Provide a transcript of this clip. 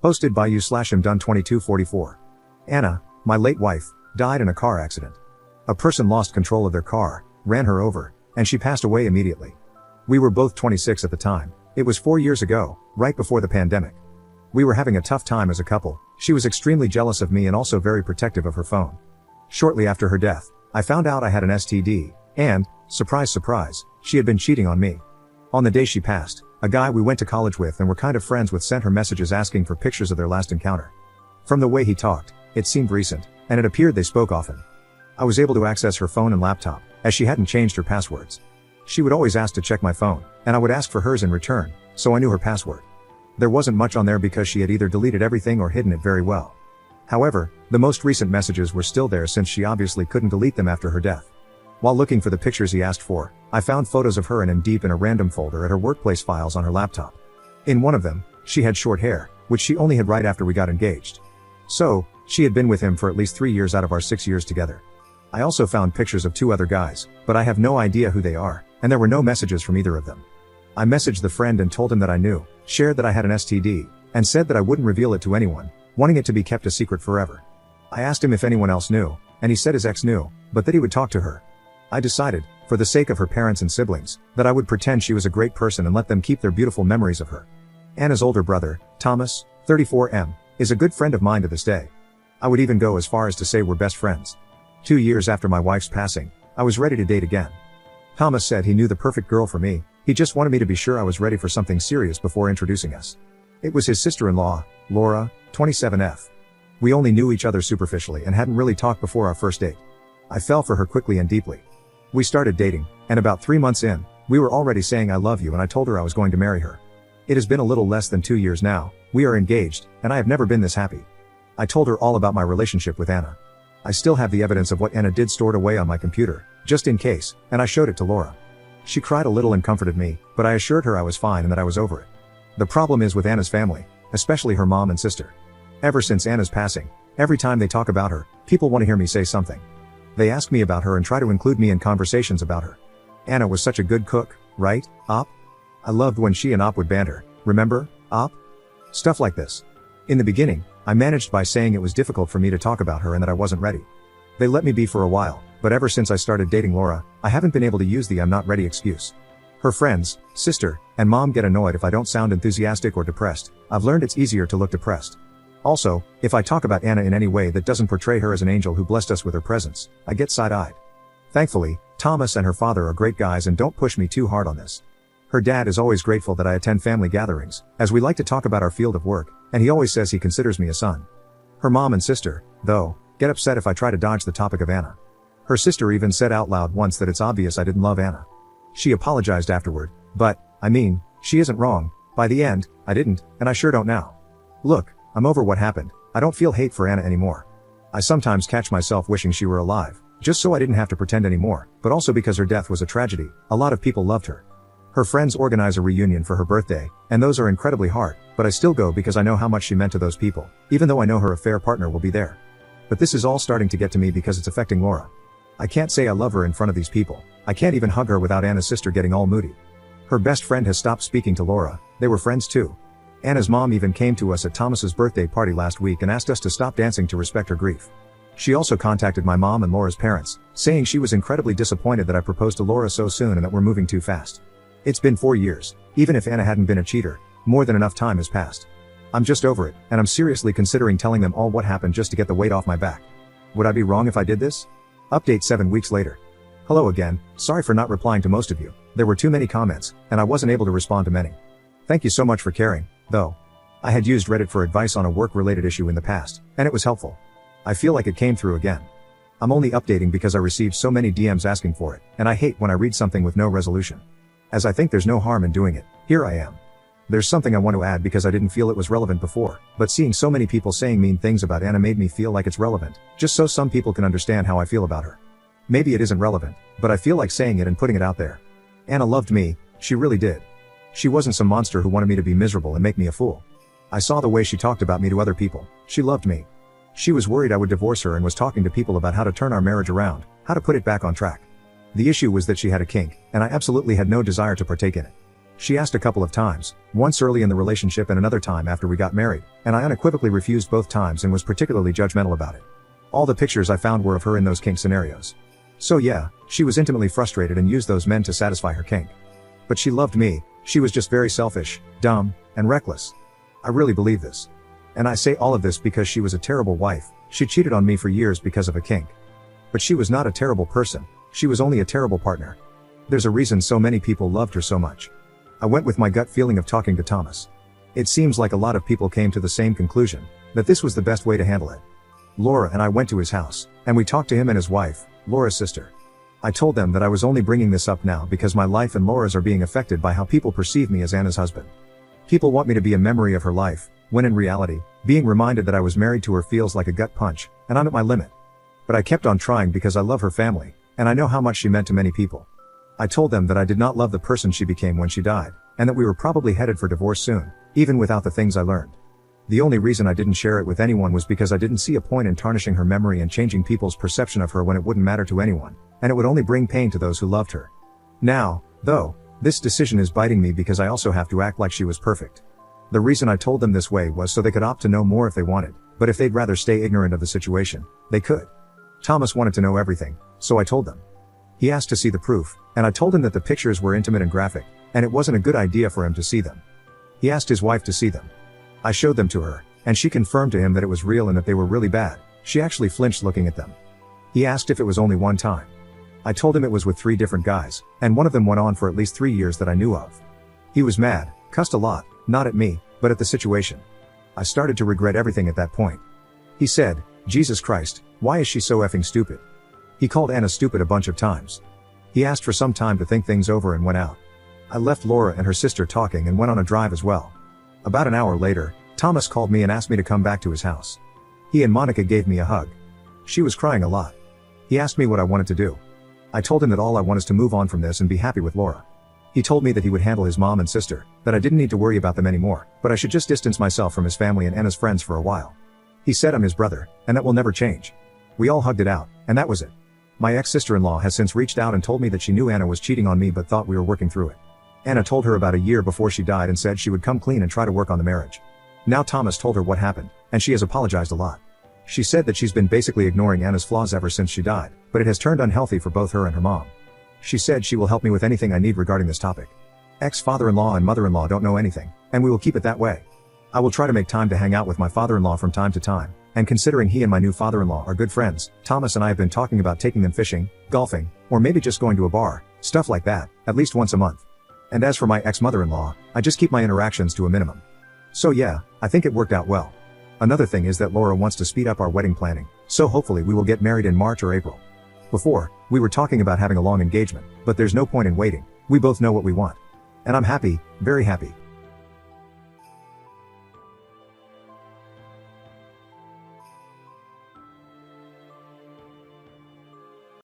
Posted by you/imdone2244. Anna, my late wife, died in a car accident. A person lost control of their car, ran her over, and she passed away immediately. We were both 26 at the time. It was 4 years ago, right before the pandemic. We were having a tough time as a couple. She was extremely jealous of me and also very protective of her phone. Shortly after her death, I found out I had an STD, and, surprise surprise, she had been cheating on me. On the day she passed, a guy we went to college with and were kind of friends with sent her messages asking for pictures of their last encounter. From the way he talked, it seemed recent, and it appeared they spoke often. I was able to access her phone and laptop, as she hadn't changed her passwords. She would always ask to check my phone, and I would ask for hers in return, so I knew her password. There wasn't much on there because she had either deleted everything or hidden it very well. However, the most recent messages were still there since she obviously couldn't delete them after her death. While looking for the pictures he asked for, I found photos of her and him deep in a random folder at her workplace files on her laptop. In one of them, she had short hair, which she only had right after we got engaged. So, she had been with him for at least 3 years out of our 6 years together. I also found pictures of 2 other guys, but I have no idea who they are, and there were no messages from either of them. I messaged the friend and told him that I knew, shared that I had an STD, and said that I wouldn't reveal it to anyone, wanting it to be kept a secret forever. I asked him if anyone else knew, and he said his ex knew, but that he would talk to her. I decided, for the sake of her parents and siblings, that I would pretend she was a great person and let them keep their beautiful memories of her. Anna's older brother, Thomas, 34M, is a good friend of mine to this day. I would even go as far as to say we're best friends. 2 years after my wife's passing, I was ready to date again. Thomas said he knew the perfect girl for me, he just wanted me to be sure I was ready for something serious before introducing us. It was his sister-in-law, Laura, 27F. We only knew each other superficially and hadn't really talked before our first date. I fell for her quickly and deeply. We started dating, and about 3 months in, we were already saying I love you and I told her I was going to marry her. It has been a little less than 2 years now, we are engaged, and I have never been this happy. I told her all about my relationship with Anna. I still have the evidence of what Anna did stored away on my computer, just in case, and I showed it to Laura. She cried a little and comforted me, but I assured her I was fine and that I was over it. The problem is with Anna's family, especially her mom and sister. Ever since Anna's passing, every time they talk about her, people want to hear me say something. They ask me about her and try to include me in conversations about her. Anna was such a good cook, right, Op? I loved when she and Op would banter, remember, Op? Stuff like this. In the beginning, I managed by saying it was difficult for me to talk about her and that I wasn't ready. They let me be for a while, but ever since I started dating Laura, I haven't been able to use the I'm not ready excuse. Her friends, sister, and mom get annoyed if I don't sound enthusiastic or depressed. I've learned it's easier to look depressed. Also, if I talk about Anna in any way that doesn't portray her as an angel who blessed us with her presence, I get side-eyed. Thankfully, Thomas and her father are great guys and don't push me too hard on this. Her dad is always grateful that I attend family gatherings, as we like to talk about our field of work, and he always says he considers me a son. Her mom and sister, though, get upset if I try to dodge the topic of Anna. Her sister even said out loud once that it's obvious I didn't love Anna. She apologized afterward, but, I mean, she isn't wrong. By the end, I didn't, and I sure don't now. Look, I'm over what happened. I don't feel hate for Anna anymore. I sometimes catch myself wishing she were alive, just so I didn't have to pretend anymore, but also because her death was a tragedy. A lot of people loved her. Her friends organize a reunion for her birthday, and those are incredibly hard, but I still go because I know how much she meant to those people, even though I know her affair partner will be there. But this is all starting to get to me because it's affecting Laura. I can't say I love her in front of these people. I can't even hug her without Anna's sister getting all moody. Her best friend has stopped speaking to Laura. They were friends too. Anna's mom even came to us at Thomas's birthday party last week and asked us to stop dancing to respect her grief. She also contacted my mom and Laura's parents, saying she was incredibly disappointed that I proposed to Laura so soon and that we're moving too fast. It's been 4 years. Even if Anna hadn't been a cheater, more than enough time has passed. I'm just over it, and I'm seriously considering telling them all what happened just to get the weight off my back. Would I be wrong if I did this? Update 7 weeks later. Hello again, sorry for not replying to most of you. There were too many comments, and I wasn't able to respond to many. Thank you so much for caring, though. I had used Reddit for advice on a work-related issue in the past, and it was helpful. I feel like it came through again. I'm only updating because I received so many DMs asking for it, and I hate when I read something with no resolution. As I think there's no harm in doing it, here I am. There's something I want to add because I didn't feel it was relevant before, but seeing so many people saying mean things about Anna made me feel like it's relevant, just so some people can understand how I feel about her. Maybe it isn't relevant, but I feel like saying it and putting it out there. Anna loved me, she really did. She wasn't some monster who wanted me to be miserable and make me a fool. I saw the way she talked about me to other people. She loved me. She was worried I would divorce her and was talking to people about how to turn our marriage around, how to put it back on track. The issue was that she had a kink, and I absolutely had no desire to partake in it. She asked a couple of times, once early in the relationship and another time after we got married, and I unequivocally refused both times and was particularly judgmental about it. All the pictures I found were of her in those kink scenarios. So yeah, she was intimately frustrated and used those men to satisfy her kink. But she loved me, she was just very selfish, dumb, and reckless. I really believe this. And I say all of this because she was a terrible wife, she cheated on me for years because of a kink. But she was not a terrible person, she was only a terrible partner. There's a reason so many people loved her so much. I went with my gut feeling of talking to Thomas. It seems like a lot of people came to the same conclusion, that this was the best way to handle it. Laura and I went to his house, and we talked to him and his wife, Laura's sister. I told them that I was only bringing this up now because my life and Laura's are being affected by how people perceive me as Anna's husband. People want me to be a memory of her life, when in reality, being reminded that I was married to her feels like a gut punch, and I'm at my limit. But I kept on trying because I love her family, and I know how much she meant to many people. I told them that I did not love the person she became when she died, and that we were probably headed for divorce soon, even without the things I learned. The only reason I didn't share it with anyone was because I didn't see a point in tarnishing her memory and changing people's perception of her when it wouldn't matter to anyone, and it would only bring pain to those who loved her. Now, though, this decision is biting me because I also have to act like she was perfect. The reason I told them this way was so they could opt to know more if they wanted, but if they'd rather stay ignorant of the situation, they could. Thomas wanted to know everything, so I told them. He asked to see the proof, and I told him that the pictures were intimate and graphic, and it wasn't a good idea for him to see them. He asked his wife to see them. I showed them to her, and she confirmed to him that it was real and that they were really bad. She actually flinched looking at them. He asked if it was only one time. I told him it was with 3 different guys, and one of them went on for at least 3 years that I knew of. He was mad, cussed a lot, not at me, but at the situation. I started to regret everything at that point. He said, "Jesus Christ, why is she so effing stupid?" He called Anna stupid a bunch of times. He asked for some time to think things over and went out. I left Laura and her sister talking and went on a drive as well. About an hour later, Thomas called me and asked me to come back to his house. He and Monica gave me a hug. She was crying a lot. He asked me what I wanted to do. I told him that all I want is to move on from this and be happy with Laura. He told me that he would handle his mom and sister, that I didn't need to worry about them anymore, but I should just distance myself from his family and Anna's friends for a while. He said I'm his brother, and that will never change. We all hugged it out, and that was it. My ex-sister-in-law has since reached out and told me that she knew Anna was cheating on me but thought we were working through it. Anna told her about a year before she died and said she would come clean and try to work on the marriage. Now Thomas told her what happened, and she has apologized a lot. She said that she's been basically ignoring Anna's flaws ever since she died, but it has turned unhealthy for both her and her mom. She said she will help me with anything I need regarding this topic. Ex-father-in-law and mother-in-law don't know anything, and we will keep it that way. I will try to make time to hang out with my father-in-law from time to time, and considering he and my new father-in-law are good friends, Thomas and I have been talking about taking them fishing, golfing, or maybe just going to a bar, stuff like that, at least once a month. And as for my ex-mother-in-law, I just keep my interactions to a minimum. So yeah, I think it worked out well. Another thing is that Laura wants to speed up our wedding planning, so hopefully we will get married in March or April. Before, we were talking about having a long engagement, but there's no point in waiting, we both know what we want. And I'm happy, very happy.